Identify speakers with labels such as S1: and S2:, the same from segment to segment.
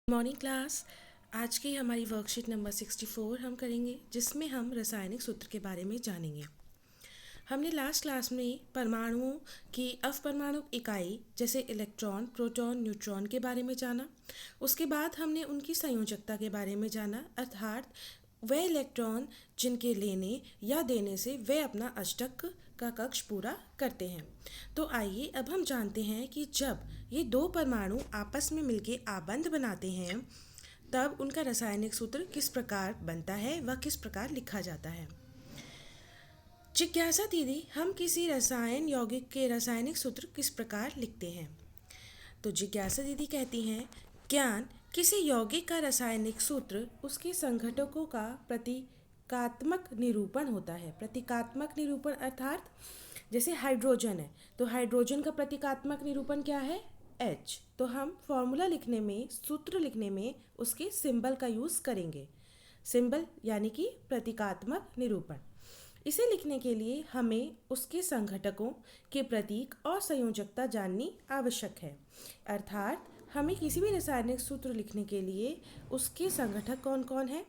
S1: Morning class. आज की हमारी वर्कशीट नंबर 64 हम करेंगे, जिसमें हम रासायनिक सूत्र के बारे में जानेंगे। हमने लास्ट क्लास में परमाणुओं की अपरमाणु इकाई जैसे इलेक्ट्रॉन, प्रोटॉन, न्यूट्रॉन के बारे में जाना। उसके बाद हमने उनकी संयोजकता के बारे में जाना, अर्थात वह इलेक्ट्रॉन जिनके लेने या देने से वे अपना अष्टक का कक्ष पूरा करते हैं। तो आइए अब हम जानते हैं कि जब ये दो परमाणु आपस में मिलकर आबंध बनाते हैं तब उनका रासायनिक सूत्र किस प्रकार बनता है, वह किस प्रकार लिखा जाता है। जिज्ञासा दीदी, हम किसी रसायन यौगिक के रासायनिक सूत्र किस प्रकार लिखते हैं? तो जिज्ञासा दीदी कहती हैं, ज्ञान किसी यौगिक का रासायनिक सूत्र उसके संघटकों का प्रतीकात्मक निरूपण होता है। प्रतीकात्मक निरूपण अर्थात जैसे हाइड्रोजन है तो हाइड्रोजन का प्रतीकात्मक निरूपण क्या है? H। तो हम फॉर्मूला लिखने में, सूत्र लिखने में उसके सिंबल का यूज़ करेंगे। सिंबल यानी कि प्रतीकात्मक निरूपण। इसे लिखने के लिए हमें उसके संघटकों के प्रतीक और संयोजकता जाननी आवश्यक है। अर्थात हमें किसी भी रासायनिक सूत्र लिखने के लिए उसके संघटक कौन कौन है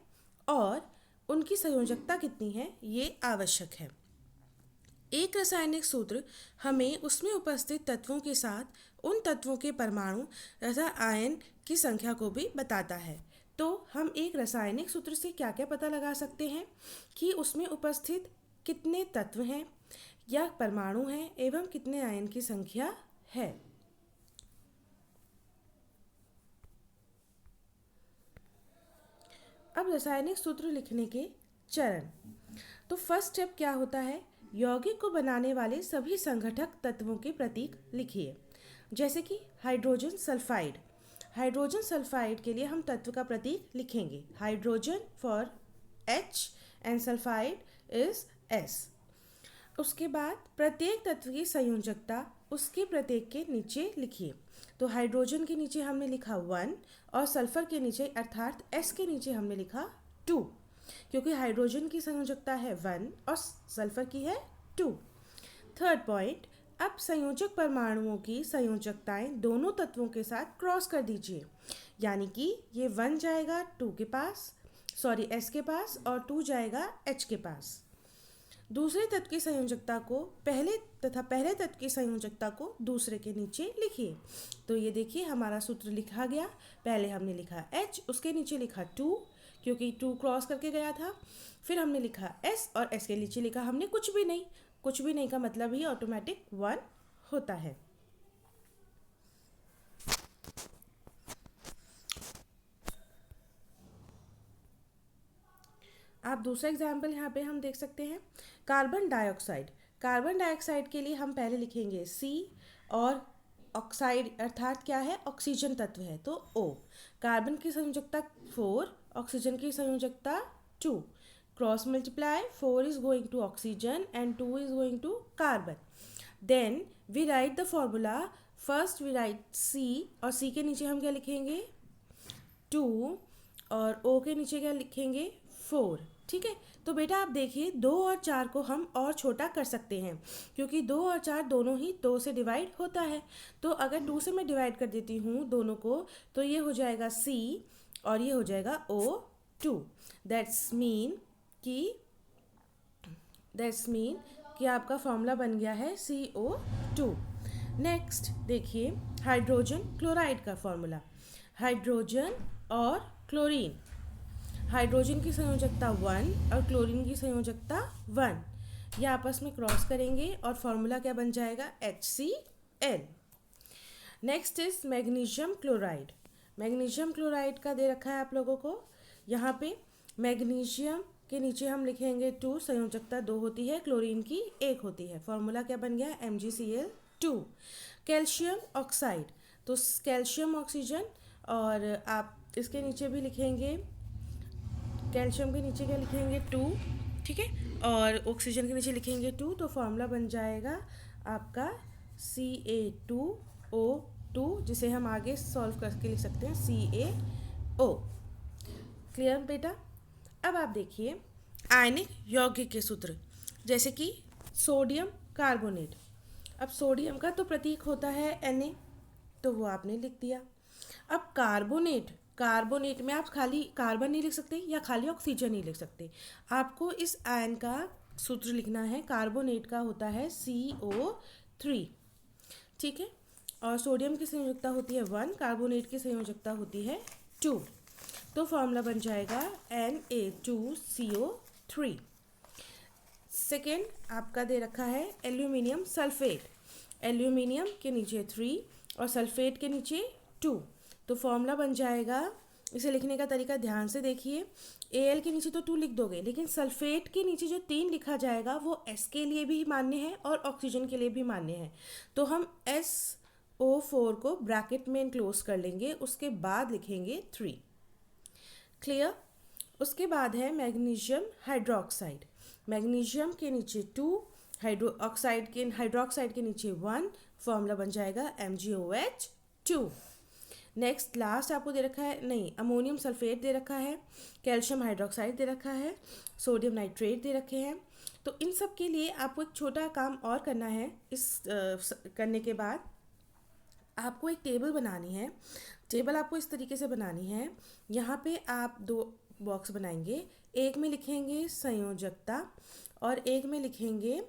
S1: और उनकी संयोजकता कितनी है, ये आवश्यक है। एक रासायनिक सूत्र हमें उसमें उपस्थित तत्वों के साथ उन तत्वों के परमाणु तथा आयन की संख्या को भी बताता है। तो हम एक रासायनिक सूत्र से क्या क्या पता लगा सकते हैं कि उसमें उपस्थित कितने तत्व हैं या परमाणु हैं एवं कितने आयन की संख्या है। अब रासायनिक सूत्र लिखने के चरण। तो फर्स्ट स्टेप क्या होता है? यौगिक को बनाने वाले सभी संघटक तत्वों के प्रतीक लिखिए। जैसे कि हाइड्रोजन सल्फाइड। हाइड्रोजन सल्फाइड के लिए हम तत्व का प्रतीक लिखेंगे। Hydrogen for H and sulphide is S। उसके बाद प्रत्येक तत्व की संयोजकता उसके प्रत्येक के नीचे लिखिए। तो हाइड्रोजन के नीचे हमने लिखा 1 और सल्फर के नीचे अर्थात S के नीचे हमने लिखा 2, क्योंकि हाइड्रोजन की संयोजकता है 1 और सल्फर की है 2। थर्ड पॉइंट, अब संयोजक परमाणुओं की संयोजकताएं दोनों तत्वों के साथ क्रॉस कर दीजिए। यानी कि ये 1 जाएगा 2 के पास, S के पास, और 2 जाएगा H के पास। दूसरे तत्व की संयोजकता को पहले तथा पहले तत्व की संयोजकता को दूसरे के नीचे लिखिए। तो ये देखिए हमारा सूत्र लिखा गया। पहले हमने लिखा H, उसके नीचे लिखा 2 क्योंकि 2 क्रॉस करके गया था। फिर हमने लिखा S और S के नीचे लिखा हमने कुछ भी नहीं। कुछ भी नहीं का मतलब ही ऑटोमेटिक 1 होता है। आप दूसरा एग्जाम्पल यहाँ पे हम देख सकते हैं। Carbon dioxide. कार्बन डाइऑक्साइड के लिए हम पहले लिखेंगे C और ऑक्साइड अर्थात क्या है? ऑक्सीजन तत्व है तो O। कार्बन की संयोजकता 4, ऑक्सीजन की संयोजकता 2। Cross multiply, 4 is going to oxygen and 2 is going to carbon. Then we write the formula. First we write C और C के नीचे हम क्या लिखेंगे? 2 और O के नीचे क्या लिखेंगे? 4। ठीक है, तो बेटा आप देखिए 2 और 4 को हम और छोटा कर सकते हैं क्योंकि 2 और 4 दोनों ही 2 से डिवाइड होता है। तो अगर 2 से मैं डिवाइड कर देती हूँ दोनों को तो ये हो जाएगा C और ये हो जाएगा O2। दैट्स मीन कि आपका फॉर्मूला बन गया है CO2। नेक्स्ट देखिए हाइड्रोजन क्लोराइड का फॉर्मूला। हाइड्रोजन और क्लोरीन। हाइड्रोजन की संयोजकता 1 और क्लोरीन की संयोजकता 1। ये आपस में क्रॉस करेंगे और फॉर्मूला क्या बन जाएगा? HCl। Next is magnesium chloride. Magnesium chloride का दे रखा है आप लोगों को। यहाँ पे मैग्नीशियम के नीचे हम लिखेंगे 2, संयोजकता 2 होती है, क्लोरीन की 1 होती है। फॉर्मूला क्या बन गया? MgCl2। Calcium oxide. तो कैल्शियम ऑक्सीजन और आप इसके नीचे भी लिखेंगे, कैल्शियम के नीचे क्या लिखेंगे? 2। ठीक है, और ऑक्सीजन के नीचे लिखेंगे 2। तो फॉर्मूला बन जाएगा आपका Ca2O2, जिसे हम आगे सॉल्व करके लिख सकते हैं CaO। क्लियर बेटा? अब आप देखिए आयनिक यौगिक के सूत्र, जैसे कि सोडियम कार्बोनेट। अब सोडियम का तो प्रतीक होता है Na, तो वो आपने लिख दिया। अब कार्बोनेट कार्बोनेट में आप खाली कार्बन नहीं लिख सकते या खाली ऑक्सीजन नहीं लिख सकते, आपको इस आयन का सूत्र लिखना है। कार्बोनेट का होता है CO3, ठीक है। और सोडियम की संयोजकता होती है 1, कार्बोनेट की संयोजकता होती है 2। तो फॉर्मूला बन जाएगा Na2CO3। सेकेंड आपका दे रखा है एल्यूमिनियम सल्फेट। एल्यूमिनियम के नीचे 3 और सल्फेट के नीचे 2। तो फॉर्मूला बन जाएगा, इसे लिखने का तरीका ध्यान से देखिए। Al के नीचे तो 2 लिख दोगे, लेकिन सल्फेट के नीचे जो 3 लिखा जाएगा वो S के लिए भी मान्य है और ऑक्सीजन के लिए भी मान्य है। तो हम SO4 को ब्रैकेट में क्लोज कर लेंगे, उसके बाद लिखेंगे 3। क्लियर। उसके बाद है मैग्नीशियम हाइड्रोक्साइड। मैग्नीशियम के नीचे 2, हाइड्रोक्साइड के नीचे 1, फॉर्मूला बन जाएगा MgOH2। नेक्स्ट लास्ट आपको दे रखा है, नहीं, अमोनियम सल्फेट दे रखा है, कैल्शियम हाइड्रोक्साइड दे रखा है, सोडियम नाइट्रेट दे रखे हैं। तो इन सब के लिए आपको एक छोटा काम और करना है। इस करने के बाद आपको एक टेबल बनानी है। टेबल आपको इस तरीके से बनानी है, यहाँ पे आप 2 बॉक्स बनाएंगे, एक में लिखेंगे संयोजकता और एक में लिखेंगे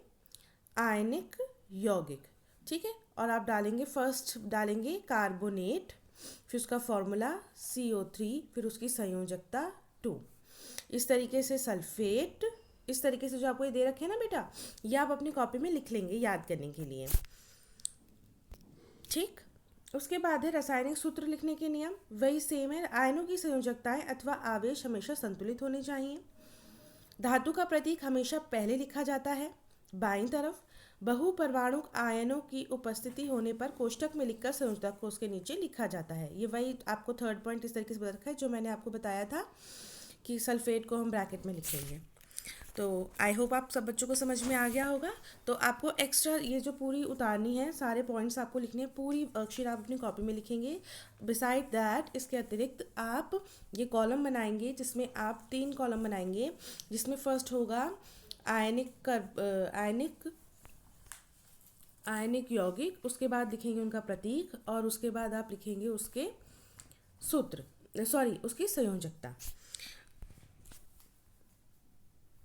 S1: आयनिक यौगिक, ठीक है। और आप डालेंगे, फर्स्ट डालेंगे कार्बोनेट, फिर उसका फॉर्मूला CO3, फिर उसकी संयोजकता 2। इस तरीके से सल्फेट, इस तरीके से जो आपको ये दे रखे हैं ना बेटा, ये आप अपनी कॉपी में लिख लेंगे याद करने के लिए, ठीक। उसके बाद है रासायनिक सूत्र लिखने के नियम, वही सेम है। आयनों की संयोजकताएं अथवा आवेश हमेशा संतुलित होने चाहिए। धातु का प्रतीक हमेशा पहले लिखा जाता है बाईं तरफ। बहुपरमाणु आयनों की उपस्थिति होने पर कोष्ठक में लिखकर संयोजकता को उसके नीचे लिखा जाता है। ये वही आपको थर्ड पॉइंट इस तरीके से बता रखा है जो मैंने आपको बताया था कि सल्फेट को हम ब्रैकेट में लिखेंगे। तो आई होप आप सब बच्चों को समझ में आ गया होगा। तो आपको एक्स्ट्रा ये जो पूरी उतारनी है, सारे पॉइंट्स आपको लिखने हैं, पूरी वर्कशीट आप अपनी कॉपी में लिखेंगे। बिसाइड दैट, इसके अतिरिक्त आप ये कॉलम बनाएंगे, जिसमें आप 3 कॉलम बनाएंगे, जिसमें फर्स्ट होगा आयनिक यौगिक, उसके बाद लिखेंगे उनका प्रतीक और उसके बाद आप लिखेंगे उसके सूत्र, उसकी संयोजकता।